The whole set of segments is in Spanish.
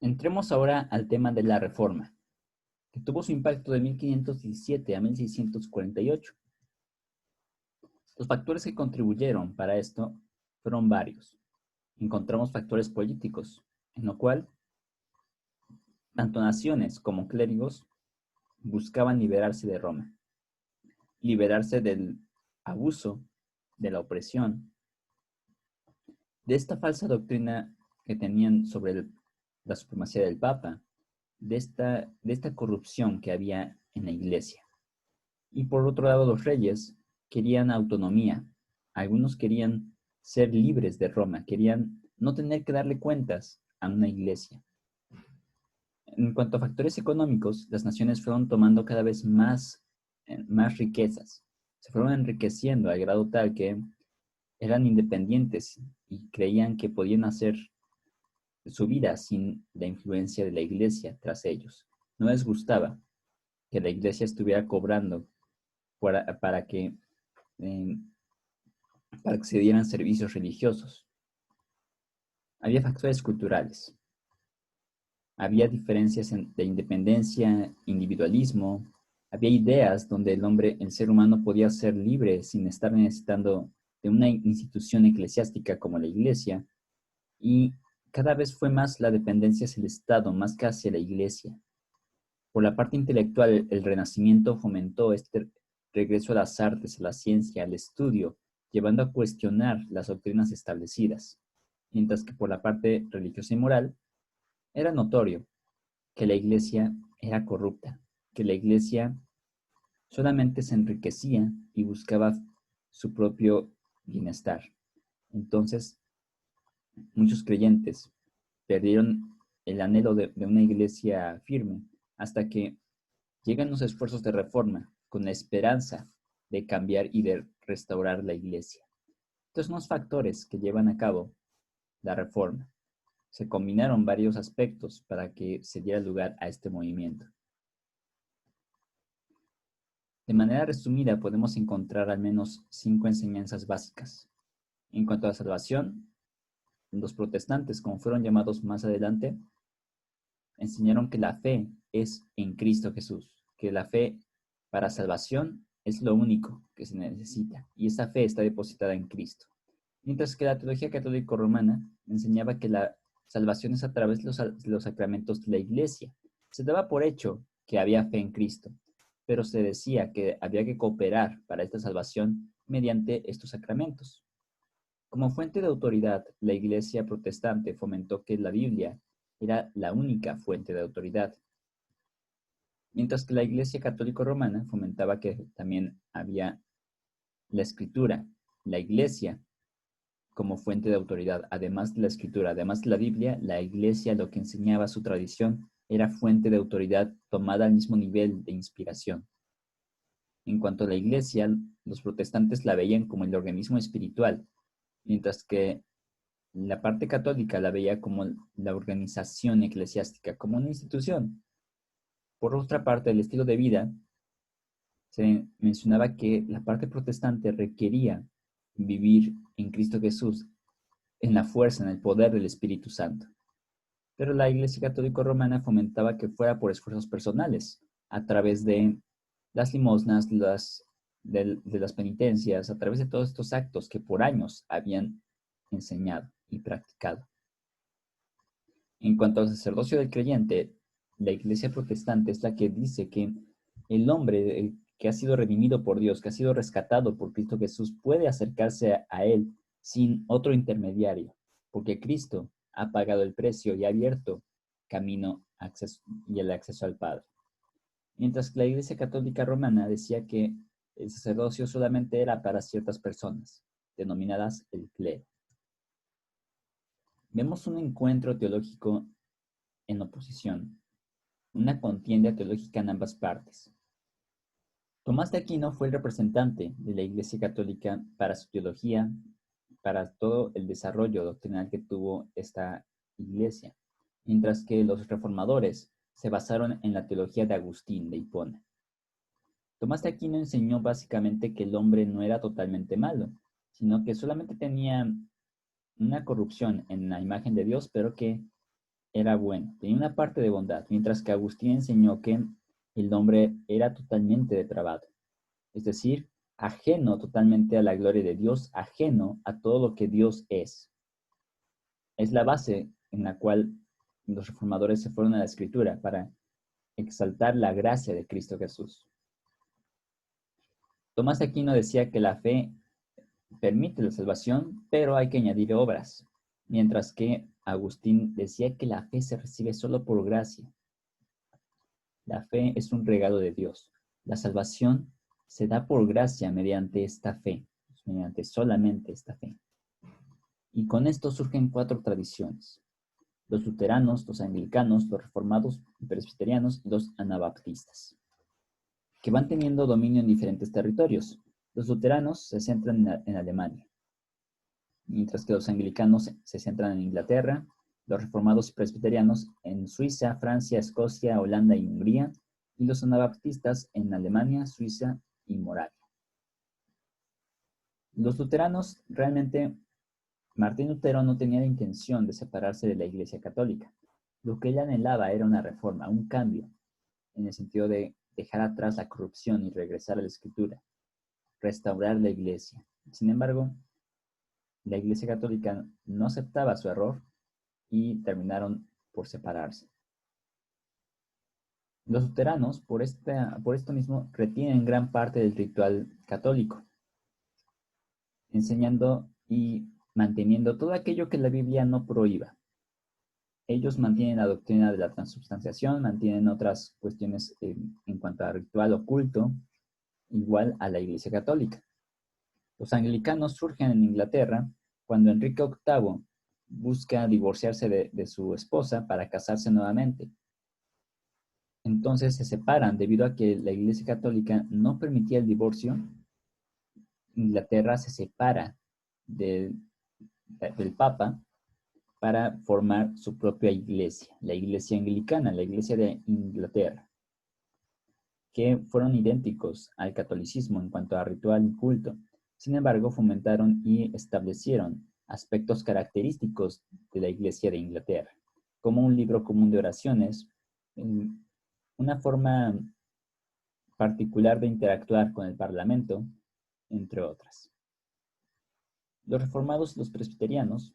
Entremos ahora al tema de la Reforma, que tuvo su impacto de 1517 a 1648. Los factores que contribuyeron para esto fueron varios. Encontramos factores políticos, en lo cual tanto naciones como clérigos buscaban liberarse de Roma, liberarse del abuso, de la opresión, de esta falsa doctrina que tenían sobre la supremacía del Papa, de esta corrupción que había en la iglesia. Y por otro lado, los reyes querían autonomía. Algunos querían ser libres de Roma, querían no tener que darle cuentas a una iglesia. En cuanto a factores económicos, las naciones fueron tomando cada vez más riquezas. Se fueron enriqueciendo al grado tal que eran independientes y creían que podían hacer su vida sin la influencia de la iglesia tras ellos. No les gustaba que la iglesia estuviera cobrando para que eh, se dieran servicios religiosos. Había factores culturales, había diferencias de independencia, individualismo, había ideas donde el ser humano podía ser libre sin estar necesitando de una institución eclesiástica como la iglesia, y cada vez fue más la dependencia hacia el Estado, más que hacia la iglesia. Por la parte intelectual, el Renacimiento fomentó este regreso a las artes, a la ciencia, al estudio, llevando a cuestionar las doctrinas establecidas, mientras que por la parte religiosa y moral, era notorio que la iglesia era corrupta, que la iglesia solamente se enriquecía y buscaba su propio bienestar. Entonces, muchos creyentes perdieron el anhelo de una iglesia firme hasta que llegan los esfuerzos de reforma con la esperanza de cambiar y de restaurar la iglesia. Estos son los factores que llevan a cabo la reforma. Se combinaron varios aspectos para que se diera lugar a este movimiento. De manera resumida, podemos encontrar al menos 5 enseñanzas básicas. En cuanto a la salvación, los protestantes, como fueron llamados más adelante, enseñaron que la fe es en Cristo Jesús, que la fe para salvación es lo único que se necesita, y esa fe está depositada en Cristo. Mientras que la teología católico-romana enseñaba que la salvación es a través de los sacramentos de la iglesia. Se daba por hecho que había fe en Cristo, pero se decía que había que cooperar para esta salvación mediante estos sacramentos. Como fuente de autoridad, la iglesia protestante fomentó que la Biblia era la única fuente de autoridad, mientras que la iglesia católico-romana fomentaba que también había la escritura, la iglesia como fuente de autoridad. Además de la escritura, además de la Biblia, la iglesia lo que enseñaba su tradición era fuente de autoridad tomada al mismo nivel de inspiración. En cuanto a la iglesia, los protestantes la veían como el organismo espiritual, mientras que la parte católica la veía como la organización eclesiástica, como una institución. Por otra parte, el estilo de vida, se mencionaba que la parte protestante requería vivir en Cristo Jesús, en la fuerza, en el poder del Espíritu Santo. Pero la Iglesia Católica Romana fomentaba que fuera por esfuerzos personales, a través de las limosnas, de las penitencias, a través de todos estos actos que por años habían enseñado y practicado. En cuanto al sacerdocio del creyente, la Iglesia protestante es la que dice que el hombre, el que ha sido redimido por Dios, que ha sido rescatado por Cristo Jesús, puede acercarse a Él sin otro intermediario, porque Cristo ha pagado el precio y ha abierto camino y el acceso al Padre. Mientras que la Iglesia Católica Romana decía que el sacerdocio solamente era para ciertas personas, denominadas el clero. Vemos un encuentro teológico en oposición, una contienda teológica en ambas partes. Tomás de Aquino fue el representante de la Iglesia Católica para su teología, para todo el desarrollo doctrinal que tuvo esta iglesia, mientras que los reformadores se basaron en la teología de Agustín de Hipona. Tomás de Aquino enseñó básicamente que el hombre no era totalmente malo, sino que solamente tenía una corrupción en la imagen de Dios, pero que era bueno, tenía una parte de bondad, mientras que Agustín enseñó que el hombre era totalmente depravado, es decir, ajeno totalmente a la gloria de Dios, ajeno a todo lo que Dios es. Es la base en la cual los reformadores se fueron a la Escritura para exaltar la gracia de Cristo Jesús. Tomás de Aquino decía que la fe permite la salvación, pero hay que añadir obras, mientras que Agustín decía que la fe se recibe solo por gracia. La fe es un regalo de Dios. La salvación se da por gracia mediante esta fe, mediante solamente esta fe. Y con esto surgen 4 tradiciones: los luteranos, los anglicanos, los reformados y presbiterianos y los anabaptistas, que van teniendo dominio en diferentes territorios. Los luteranos se centran en Alemania, mientras que los anglicanos se centran en Inglaterra, los reformados y presbiterianos en Suiza, Francia, Escocia, Holanda y Hungría, y los anabaptistas en Alemania, Suiza y Moravia. Los luteranos, realmente, Martín Lutero no tenía la intención de separarse de la Iglesia Católica. Lo que él anhelaba era una reforma, un cambio, en el sentido de dejar atrás la corrupción y regresar a la Escritura, restaurar la Iglesia. Sin embargo, la Iglesia Católica no aceptaba su error y terminaron por separarse. Los luteranos, por esto mismo, retienen gran parte del ritual católico, enseñando y manteniendo todo aquello que la Biblia no prohíba. Ellos mantienen la doctrina de la transubstanciación, mantienen otras cuestiones en cuanto a ritual oculto, igual a la Iglesia Católica. Los anglicanos surgen en Inglaterra cuando Enrique VIII busca divorciarse de su esposa para casarse nuevamente. Entonces se separan debido a que la Iglesia Católica no permitía el divorcio. Inglaterra se separa del Papa para formar su propia iglesia, la Iglesia Anglicana, la Iglesia de Inglaterra, que fueron idénticos al catolicismo en cuanto a ritual y culto. Sin embargo, fomentaron y establecieron aspectos característicos de la Iglesia de Inglaterra, como un libro común de oraciones, una forma particular de interactuar con el Parlamento, entre otras. Los reformados y los presbiterianos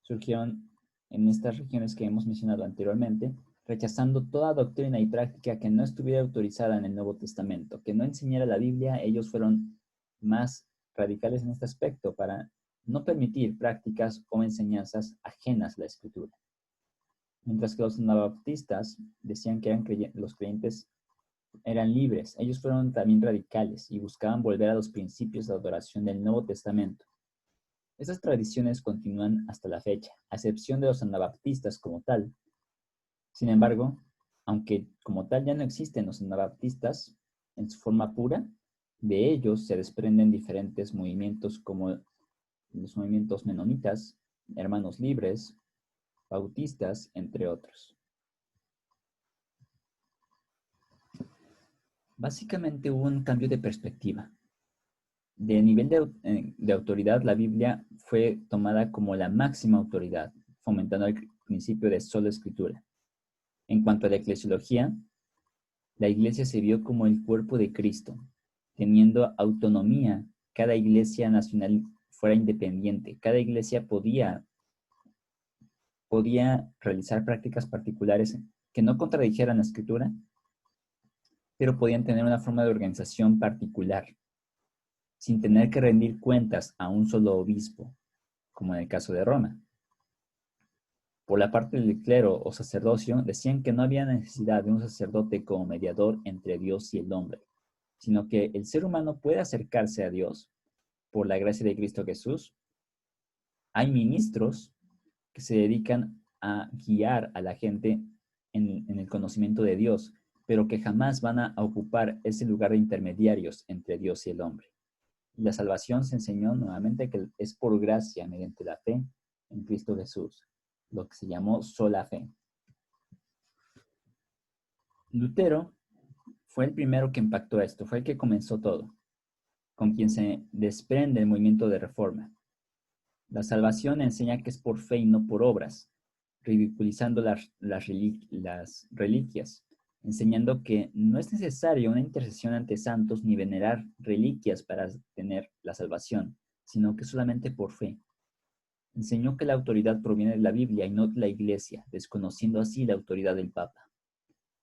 surgieron en estas regiones que hemos mencionado anteriormente, rechazando toda doctrina y práctica que no estuviera autorizada en el Nuevo Testamento, que no enseñara la Biblia. Ellos fueron más radicales en este aspecto para no permitir prácticas o enseñanzas ajenas a la Escritura. Mientras que los anabaptistas decían que los creyentes eran libres, ellos fueron también radicales y buscaban volver a los principios de adoración del Nuevo Testamento. Estas tradiciones continúan hasta la fecha, a excepción de los anabaptistas como tal. Sin embargo, aunque como tal ya no existen los anabaptistas en su forma pura, de ellos se desprenden diferentes movimientos como los movimientos menonitas, hermanos libres, bautistas, entre otros. Básicamente hubo un cambio de perspectiva. De nivel de autoridad, la Biblia fue tomada como la máxima autoridad, fomentando el principio de sola escritura. En cuanto a la eclesiología, la iglesia se vio como el cuerpo de Cristo, teniendo autonomía. Cada iglesia nacional fuera independiente, cada iglesia podía realizar prácticas particulares que no contradijeran la escritura, pero podían tener una forma de organización particular, sin tener que rendir cuentas a un solo obispo, como en el caso de Roma. Por la parte del clero o sacerdocio, decían que no había necesidad de un sacerdote como mediador entre Dios y el hombre, sino que el ser humano puede acercarse a Dios por la gracia de Cristo Jesús. Hay ministros que se dedican a guiar a la gente en el conocimiento de Dios, pero que jamás van a ocupar ese lugar de intermediarios entre Dios y el hombre. La salvación se enseñó nuevamente que es por gracia mediante la fe en Cristo Jesús, lo que se llamó sola fe. Lutero fue el primero que impactó esto, fue el que comenzó todo, con quien se desprende el movimiento de reforma. La salvación enseña que es por fe y no por obras. ridiculizando las reliquias, enseñando que no es necesaria una intercesión ante santos ni venerar reliquias para tener la salvación, sino que solamente por fe. Enseñó que la autoridad proviene de la Biblia y no de la Iglesia, desconociendo así la autoridad del Papa.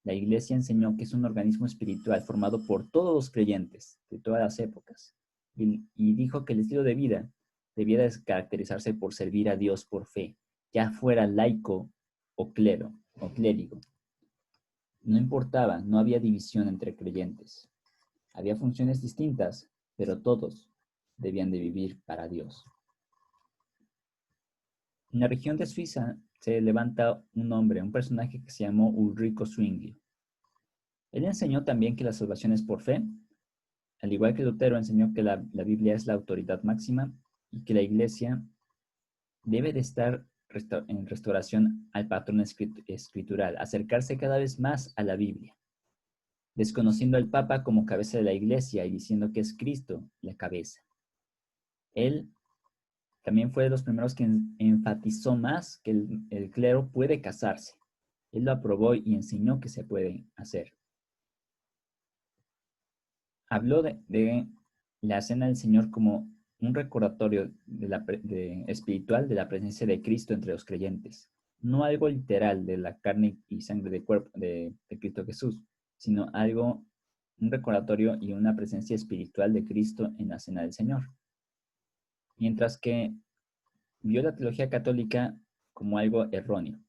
La Iglesia enseñó que es un organismo espiritual formado por todos los creyentes de todas las épocas, y dijo que el estilo de vida debía caracterizarse por servir a Dios por fe, ya fuera laico o clérigo. No importaba, no había división entre creyentes. Había funciones distintas, pero todos debían de vivir para Dios. En la región de Suiza se levanta un personaje que se llamó Ulrico Zwingli. Él enseñó también que la salvación es por fe, al igual que Lutero enseñó que la Biblia es la autoridad máxima y que la Iglesia debe de estar en restauración al patrón escritural, acercarse cada vez más a la Biblia, desconociendo al Papa como cabeza de la Iglesia y diciendo que es Cristo la cabeza. Él también fue de los primeros que enfatizó más que el clero puede casarse. Él lo aprobó y enseñó que se puede hacer. Habló de la cena del Señor como un recordatorio espiritual de la presencia de Cristo entre los creyentes. No algo literal de la carne y sangre de cuerpo de Cristo Jesús, sino un recordatorio y una presencia espiritual de Cristo en la cena del Señor. Mientras que vio la teología católica como algo erróneo.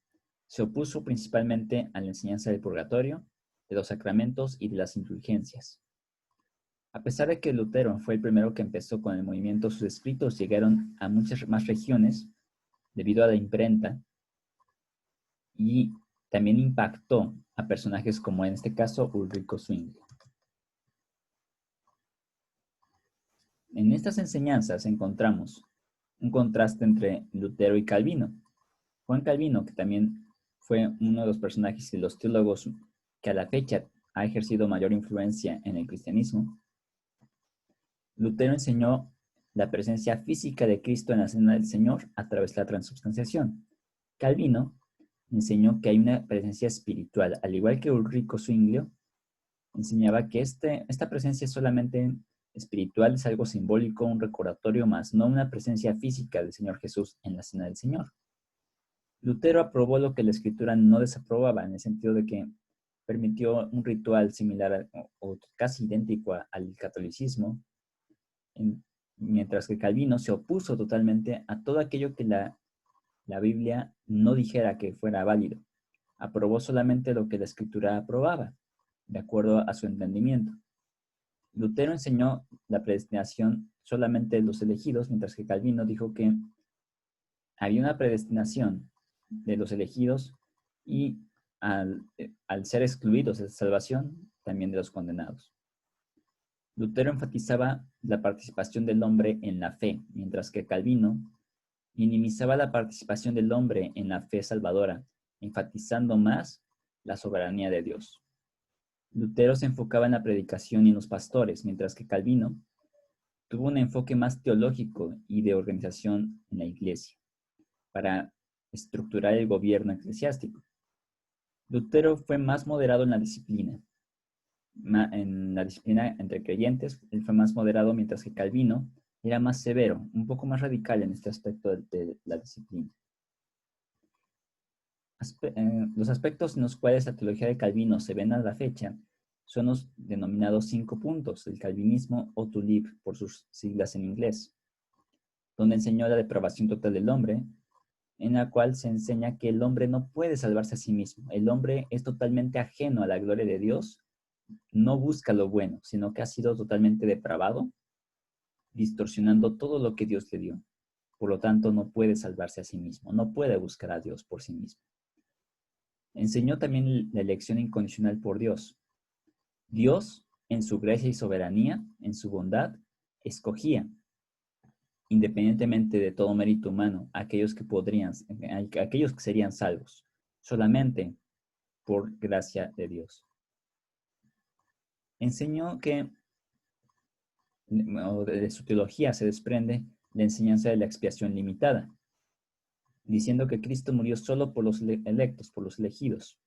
Se opuso principalmente a la enseñanza del purgatorio, de los sacramentos y de las indulgencias. A pesar de que Lutero fue el primero que empezó con el movimiento, sus escritos llegaron a muchas más regiones debido a la imprenta y también impactó a personajes como en este caso Ulrico Zwingli. En estas enseñanzas encontramos un contraste entre Lutero y Calvino. Juan Calvino, que también fue uno de los personajes y los teólogos que a la fecha ha ejercido mayor influencia en el cristianismo, Lutero enseñó la presencia física de Cristo en la cena del Señor a través de la transubstanciación. Calvino enseñó que hay una presencia espiritual, al igual que Ulrico Zwingli enseñaba que esta presencia es solamente espiritual, es algo simbólico, un recordatorio más, no una presencia física del Señor Jesús en la cena del Señor. Lutero aprobó lo que la Escritura no desaprobaba, en el sentido de que permitió un ritual similar o casi idéntico al catolicismo, mientras que Calvino se opuso totalmente a todo aquello que la Biblia no dijera que fuera válido. Aprobó solamente lo que la Escritura aprobaba, de acuerdo a su entendimiento. Lutero enseñó la predestinación solamente de los elegidos, mientras que Calvino dijo que había una predestinación de los elegidos y al ser excluidos de salvación, también de los condenados. Lutero enfatizaba la participación del hombre en la fe, mientras que Calvino minimizaba la participación del hombre en la fe salvadora, enfatizando más la soberanía de Dios. Lutero se enfocaba en la predicación y en los pastores, mientras que Calvino tuvo un enfoque más teológico y de organización en la iglesia, para estructurar el gobierno eclesiástico. Lutero fue más moderado en la disciplina. En la disciplina entre creyentes, él fue más moderado, mientras que Calvino era más severo, un poco más radical en este aspecto de la disciplina. Los aspectos en los cuales la teología de Calvino se ven a la fecha son los denominados 5 puntos del calvinismo o TULIP por sus siglas en inglés, donde enseñó la depravación total del hombre, en la cual se enseña que el hombre no puede salvarse a sí mismo. El hombre es totalmente ajeno a la gloria de Dios, no busca lo bueno, sino que ha sido totalmente depravado, distorsionando todo lo que Dios le dio. Por lo tanto, no puede salvarse a sí mismo, no puede buscar a Dios por sí mismo. Enseñó también la elección incondicional por Dios. Dios, en su gracia y soberanía, en su bondad, escogía, independientemente de todo mérito humano, aquellos que serían salvos, solamente por gracia de Dios. Enseñó que de su teología se desprende la enseñanza de la expiación limitada. diciendo que Cristo murió solo por los electos, por los elegidos.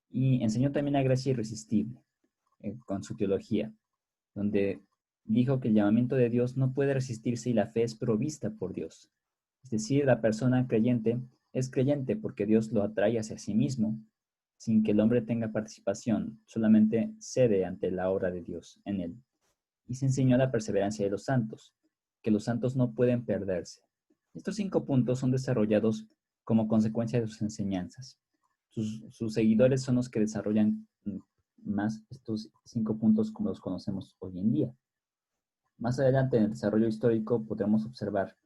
Y enseñó también la gracia irresistible con su teología, donde dijo que el llamamiento de Dios no puede resistirse y la fe es provista por Dios. Es decir, la persona creyente es creyente porque Dios lo atrae hacia sí mismo, sin que el hombre tenga participación, solamente cede ante la obra de Dios en él. Y se enseñó la perseverancia de los santos, que los santos no pueden perderse. Estos 5 puntos son desarrollados como consecuencia de sus enseñanzas. Sus seguidores son los que desarrollan más estos 5 puntos como los conocemos hoy en día. Más adelante en el desarrollo histórico podremos observar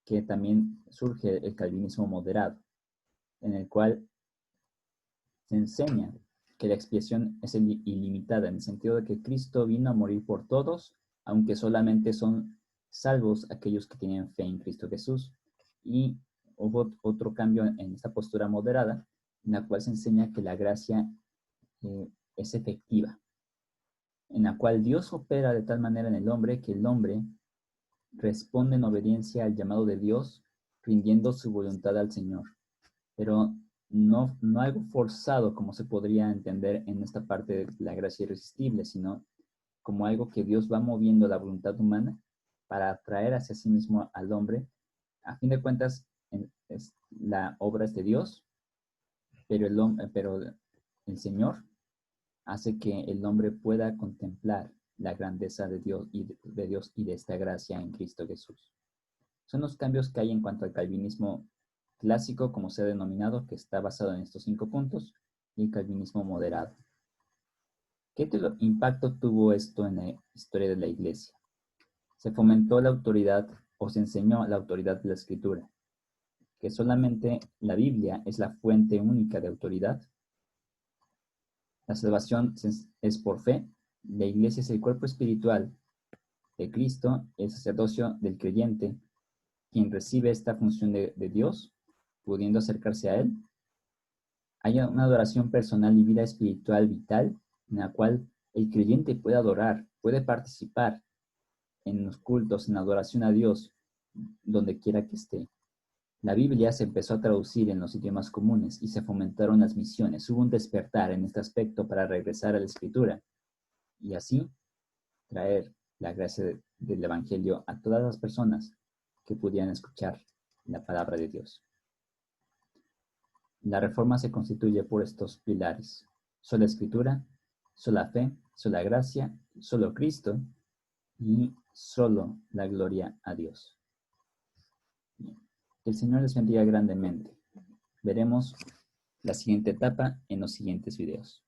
que también surge el calvinismo moderado, en el cual se enseña que la expiación es ilimitada, en el sentido de que Cristo vino a morir por todos, aunque solamente son salvos aquellos que tienen fe en Cristo Jesús. Y hubo otro cambio en esta postura moderada, en la cual se enseña que la gracia es efectiva, en la cual Dios opera de tal manera en el hombre que el hombre responde en obediencia al llamado de Dios, rindiendo su voluntad al Señor. Pero no algo forzado como se podría entender en esta parte de la gracia irresistible, sino como algo que Dios va moviendo la voluntad humana para atraer hacia sí mismo al hombre. A fin de cuentas, la obra es de Dios, pero el Señor hace que el hombre pueda contemplar la grandeza de Dios y de esta gracia en Cristo Jesús. Son los cambios que hay en cuanto al calvinismo clásico, como se ha denominado, que está basado en estos 5 puntos, y el calvinismo moderado. ¿Qué impacto tuvo esto en la historia de la Iglesia? Se fomentó la autoridad o se enseñó la autoridad de la Escritura, que solamente la Biblia es la fuente única de autoridad. La salvación es por fe. La Iglesia es el cuerpo espiritual de Cristo, el sacerdocio del creyente, quien recibe esta función de Dios, pudiendo acercarse a Él. Hay una adoración personal y vida espiritual vital en la cual el creyente puede adorar, puede participar en los cultos, en adoración a Dios, donde quiera que esté. La Biblia se empezó a traducir en los idiomas comunes y se fomentaron las misiones. Hubo un despertar en este aspecto para regresar a la Escritura y así traer la gracia del Evangelio a todas las personas que pudieran escuchar la palabra de Dios. La reforma se constituye por estos pilares: sola Escritura, sola fe, sola gracia, solo Cristo y solo la gloria a Dios. Que el Señor les bendiga grandemente. Veremos la siguiente etapa en los siguientes videos.